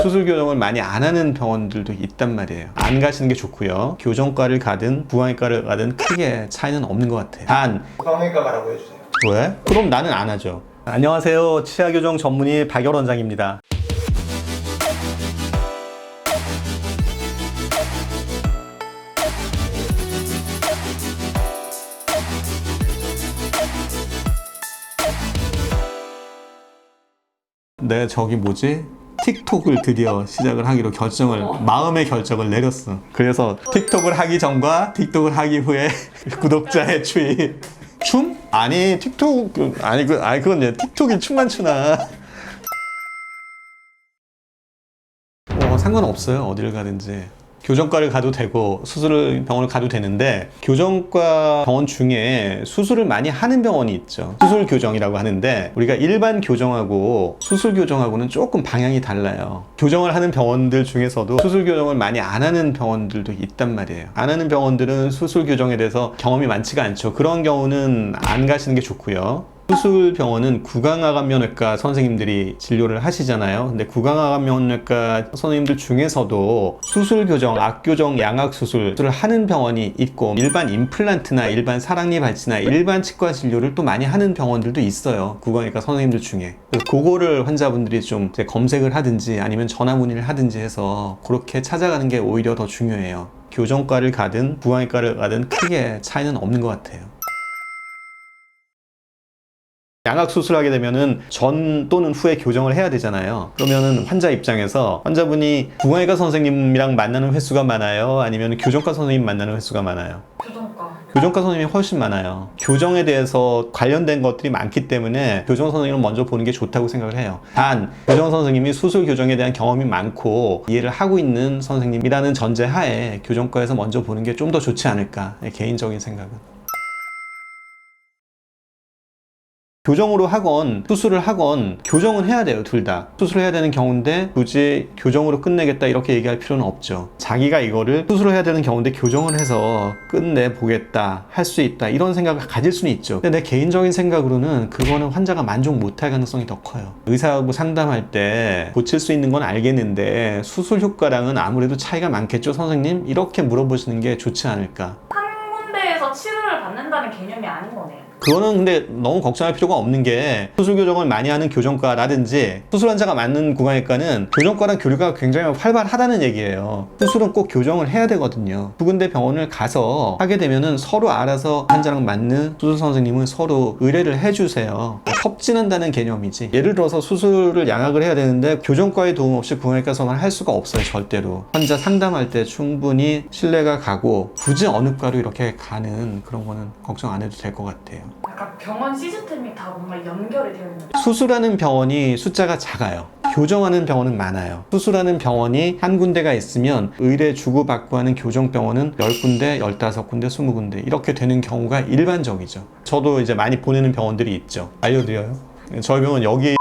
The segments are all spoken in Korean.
수술 교정을 많이 안 하는 병원들도 있단 말이에요. 안 가시는 게 좋고요. 교정과를 가든 부강외과를 가든 크게 차이는 없는 것 같아요. 단 부강외과 가라고 해주세요. 왜? 그럼 나는 안 하죠. 안녕하세요. 치아교정 전문의 박열 원장입니다. 네, 저기 뭐지? 틱톡을 드디어 시작을 하기로 마음의 결정을 내렸어. 그래서 틱톡을 하기 전과 틱톡을 하기 후에 구독자의 추이. 춤? 아니, 틱톡, 그건 이제 틱톡이 춤만 추나. 상관없어요. 어디를 가든지. 교정과를 가도 되고 수술병원을 가도 되는데, 교정과 병원 중에 수술을 많이 하는 병원이 있죠. 수술 교정이라고 하는데, 우리가 일반 교정하고 수술 교정하고는 조금 방향이 달라요. 교정을 하는 병원들 중에서도 수술 교정을 많이 안 하는 병원들도 있단 말이에요. 안 하는 병원들은 수술 교정에 대해서 경험이 많지가 않죠. 그런 경우는 안 가시는 게 좋고요. 수술병원은 구강암면외과 선생님들이 진료를 하시잖아요. 근데 구강암면외과 선생님들 중에서도 수술교정, 악교정, 양악수술을 하는 병원이 있고, 일반 임플란트나 일반 사랑니 발치나 일반 치과 진료를 또 많이 하는 병원들도 있어요. 구강외과 선생님들 중에. 그거를 환자분들이 좀 검색을 하든지 아니면 전화 문의를 하든지 해서 그렇게 찾아가는 게 오히려 더 중요해요. 교정과를 가든 구강외과를 가든 크게 차이는 없는 것 같아요. 양악 수술하게 되면은 전 또는 후에 교정을 해야 되잖아요. 그러면은 환자 입장에서 환자분이 구강외과 선생님이랑 만나는 횟수가 많아요? 아니면 교정과 선생님 만나는 횟수가 많아요? 교정과 선생님이 훨씬 많아요. 교정에 대해서 관련된 것들이 많기 때문에 교정 선생님을 먼저 보는 게 좋다고 생각을 해요. 단, 교정 선생님이 수술 교정에 대한 경험이 많고 이해를 하고 있는 선생님이라는 전제하에 교정과에서 먼저 보는 게 좀 더 좋지 않을까, 개인적인 생각은. 교정으로 하건 수술을 하건 교정은 해야 돼요. 둘 다 수술을 해야 되는 경우인데 굳이 교정으로 끝내겠다 이렇게 얘기할 필요는 없죠. 자기가 이거를 수술을 해야 되는 경우인데 교정을 해서 끝내보겠다, 할 수 있다, 이런 생각을 가질 수는 있죠. 근데 내 개인적인 생각으로는 그거는 환자가 만족 못할 가능성이 더 커요. 의사하고 상담할 때 고칠 수 있는 건 알겠는데 수술 효과랑은 아무래도 차이가 많겠죠, 선생님? 이렇게 물어보시는 게 좋지 않을까. 한 군데에서 치료를 받는다는 개념이 아닌 거네요. 그거는 근데 너무 걱정할 필요가 없는 게, 수술 교정을 많이 하는 교정과라든지 수술 환자가 많은 구강외과는 교정과랑 교류가 굉장히 활발하다는 얘기예요. 수술은 꼭 교정을 해야 되거든요. 두 군데 병원을 가서 하게 되면은 서로 알아서 환자랑 맞는 수술 선생님은 서로 의뢰를 해주세요. 협진한다는 개념이지. 예를 들어서 수술을 양악을 해야 되는데 교정과의 도움 없이 구강외과에서만 할 수가 없어요. 절대로. 환자 상담할 때 충분히 신뢰가 가고 굳이 어느 과로 이렇게 가는 그런 거는 걱정 안 해도 될 것 같아요. 약간 병원 시스템이 다 뭔가 연결이 되어 있는. 수술하는 병원이 숫자가 작아요. 교정하는 병원은 많아요. 수술하는 병원이 한 군데가 있으면 의뢰 주고받고 하는 교정병원은 10군데, 15군데, 20군데 이렇게 되는 경우가 일반적이죠. 저도 이제 많이 보내는 병원들이 있죠. 알려드려요. 저희 병원 여기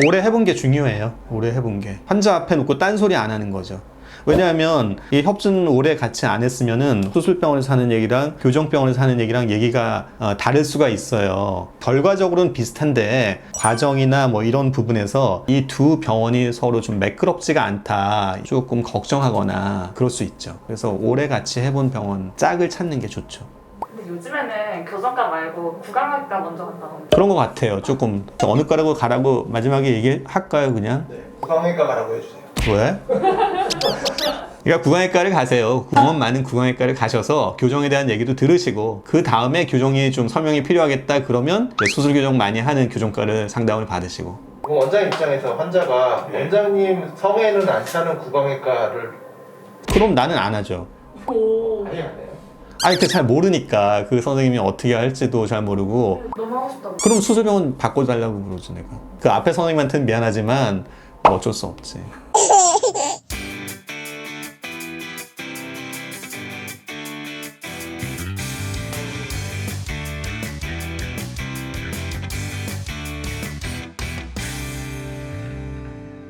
오래 해본 게 중요해요. 오래 해본 게. 환자 앞에 놓고 딴소리 안 하는 거죠. 왜냐하면 이 협진을 오래 같이 안 했으면은 수술병원에서 하는 얘기랑 교정병원에서 하는 얘기랑 얘기가 다를 수가 있어요. 결과적으로는 비슷한데 과정이나 뭐 이런 부분에서 이 두 병원이 서로 좀 매끄럽지가 않다, 조금 걱정하거나 그럴 수 있죠. 그래서 오래 같이 해본 병원 짝을 찾는 게 좋죠. 근데 요즘에는 교정과 말고 구강외과 먼저 간다던데. 그런 것 같아요. 조금 어느 과라고 가라고 마지막에 얘기할까요, 그냥? 네, 부강외과 가라고 해주세요. 왜? 그러니까 구강외과를 가세요. 경험 많은 구강외과를 가셔서 교정에 대한 얘기도 들으시고, 그 다음에 교정이 좀 설명이 필요하겠다 그러면 수술 교정 많이 하는 교정과를 상담을 받으시고. 그럼 원장님 입장에서 환자가 원장님 성에는 안 차는 구강외과를 그럼 나는 안 하죠. 오. 아예 안 해요? 아니, 그 잘 모르니까 그 선생님이 어떻게 할지도 잘 모르고. 너무 하고 싶다고. 그럼 수술병원 바꿔달라고 그러죠, 내가. 그 앞에 선생님한테는 미안하지만 어쩔 수 없지.